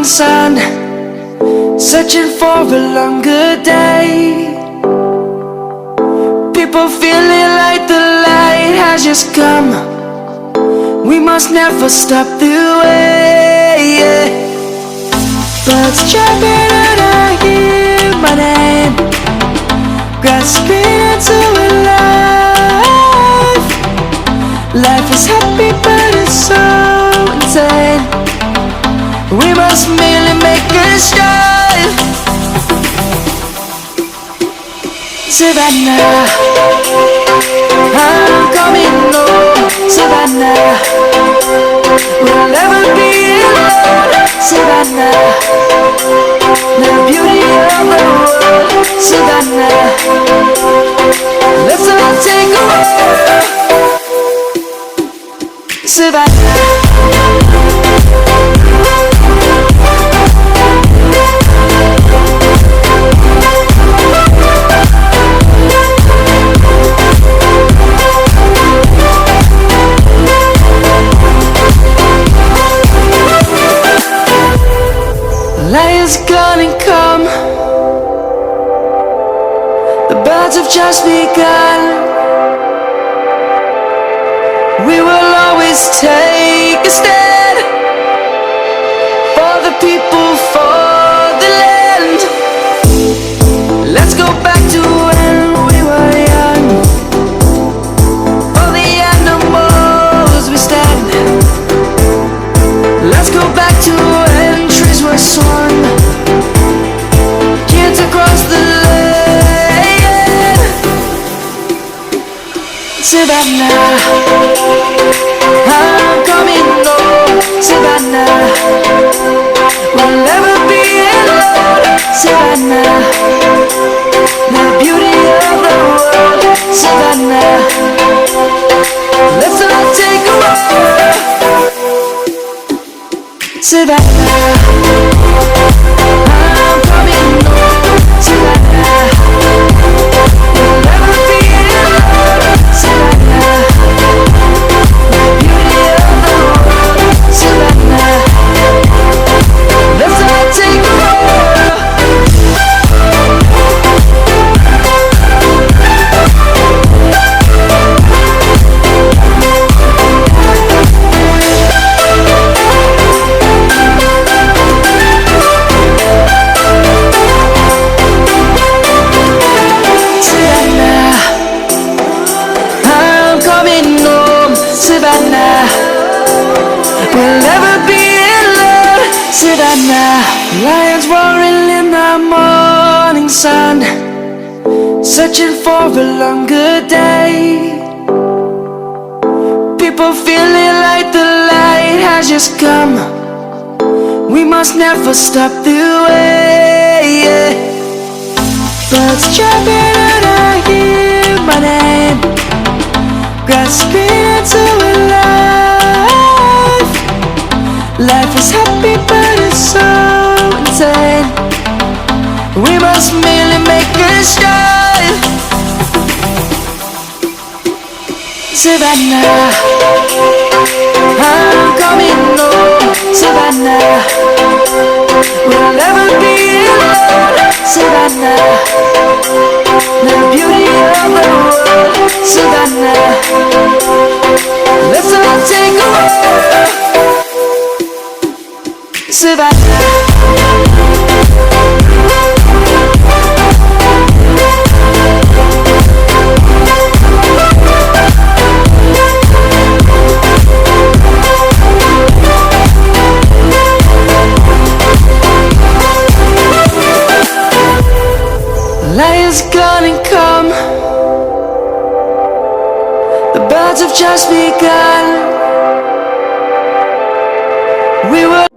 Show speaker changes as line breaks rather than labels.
morning sun, searching for a longer day. People feeling like the light has just come. We must never stop the way. Birds chirping and I hear my name, grasping into a life. Life is happy but it's so insane. We must merely make a strive. Savannah, I'm coming home. Savannah, we'll never be alone. Savannah, the beauty of the world. Savannah, let's all take a walk. Savannah. Light is gonna come. The birds have just begun. We will always take a stand for the people, for the land. Let's go back to when we were young. For the animals we stand. Let's go back to when trees were swung, kids across the lane. Savannah, I'm coming home. Savannah, we'll never be alone. Savannah, the beauty of the world. Savannah, let's all take a walk. Savannah, I'm coming home. Savannah, we'll never be alone. Savannah, the beauty of the world. Savannah, let's all take a walk. Savannah, we'll never be alone. Savannah, lions roaring in the morning sun, searching for a longer day. People feeling like the light has just come. We must never stop the way. Birds chirping and I hear my name, grasping into a life. Life is happy but it's so insane. We must merely make a strive. Savannah, I'm coming home. Savannah, we'll never be alone. Savannah, the beauty of the world. Savannah, let's all take a walk. Savannah. Light is gonna come. The birds have just begun. We will